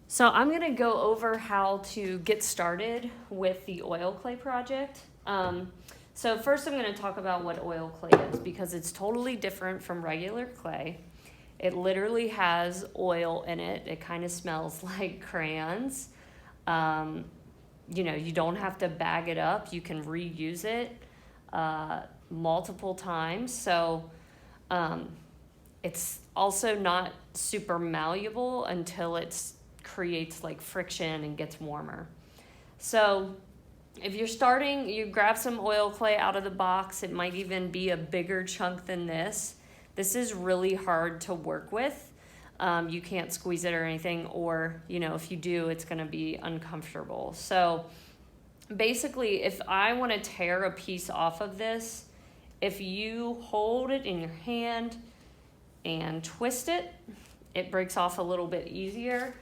So I'm gonna go over how to get started with the oil clay project. So first I'm gonna talk about what oil clay is because it's totally different from regular clay. It literally has oil in it. It kind of smells like crayons. Um, you don't have to bag it up. You can reuse it multiple times. So um, it's also not super malleable until it creates like friction and gets warmer. So if you're starting, you grab some oil clay out of the box. It might even be a bigger chunk than this. This is really hard to work with. You can't squeeze it or anything, or if you do, it's going to be uncomfortable. So basically, if I want to tear a piece off of this, if you hold it in your hand and twist it, it breaks off a little bit easier.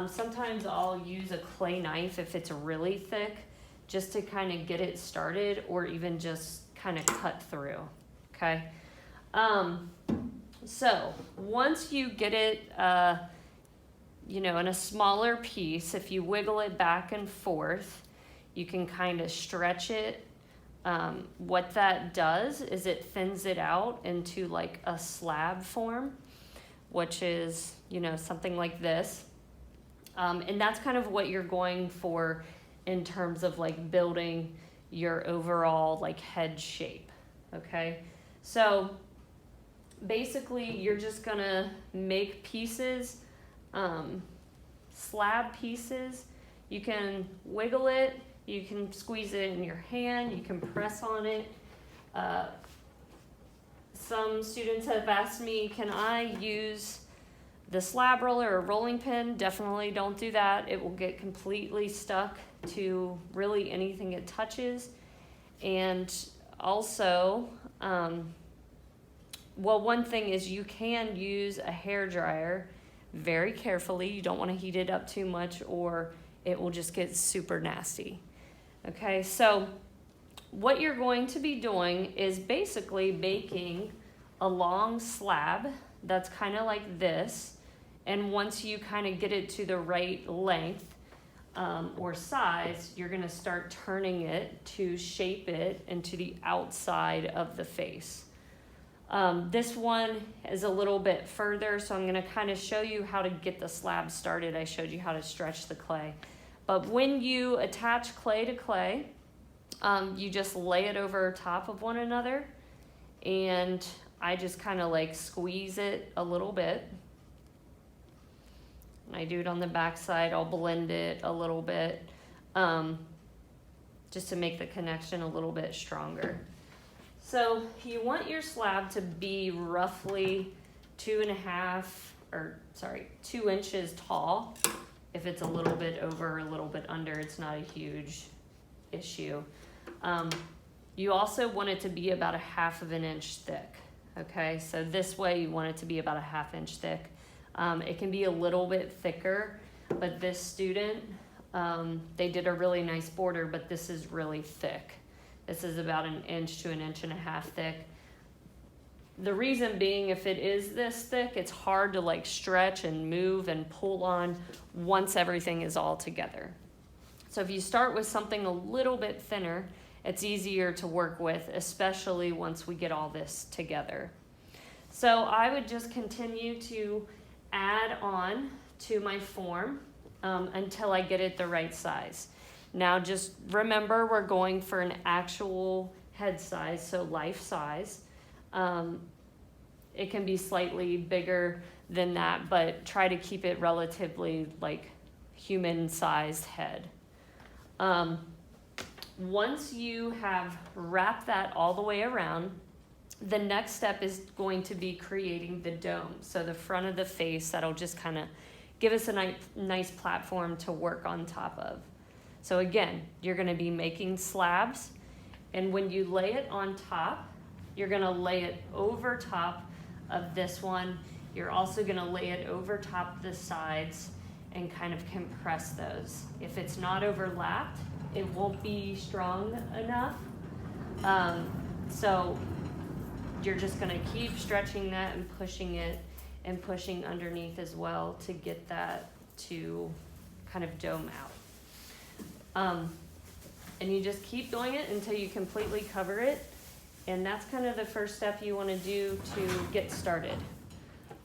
Sometimes I'll use a clay knife if it's really thick, just to kind of get it started, or even just kind of cut through, okay? So once you get it, in a smaller piece, if you wiggle it back and forth, you can kind of stretch it. What that does is it thins it out into like a slab form, which is, something like this. And that's kind of what you're going for in terms of like building your overall like head shape, okay? So basically you're just gonna make pieces, slab pieces. You can wiggle it, you can squeeze it in your hand, you can press on it. Some students have asked me, can I use the slab roller or rolling pin? Definitely don't do that. It will get completely stuck to really anything it touches. And also, one thing is you can use a hair dryer very carefully. You don't want to heat it up too much or it will just get super nasty. Okay, so what you're going to be doing is basically making a long slab that's kind of like this. And once you kind of get it to the right length or size, you're going to start turning it to shape it into the outside of the face. This one is a little bit further, so I'm going to kind of show you how to get the slab started. I showed you how to stretch the clay. But when you attach clay to clay, you just lay it over top of one another, and I just kind of like squeeze it a little bit. I do it on the back side. I'll blend it a little bit just to make the connection a little bit stronger. So you want your slab to be roughly 2 inches tall. If it's a little bit over, a little bit under, it's not a huge issue. You also want it to be about 1/2 inch thick. Okay, so this way you want it to be about 1/2 inch thick. It can be a little bit thicker, but this student, they did a really nice border, but this is really thick. This is about 1 inch to 1.5 inches thick. The reason being, if it is this thick, it's hard to like stretch and move and pull on once everything is all together. So if you start with something a little bit thinner, it's easier to work with, especially once we get all this together. So I would just continue to add on to my form until I get it the right size. Now just remember, we're going for an actual head size, so life size. It can be slightly bigger than that, but try to keep it relatively like human-sized head. Once you have wrapped that all the way around, the next step is going to be creating the dome. So the front of the face, that'll just kind of give us a nice platform to work on top of. So again, you're going to be making slabs, and when you lay it on top, you're going to lay it over top of this one. You're also going to lay it over top of the sides and kind of compress those. If it's not overlapped, it won't be strong enough. So you're just going to keep stretching that and pushing it and pushing underneath as well to get that to kind of dome out. And you just keep doing it until you completely cover it. And that's kind of the first step you want to do to get started.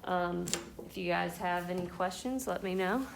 If you guys have any questions, let me know.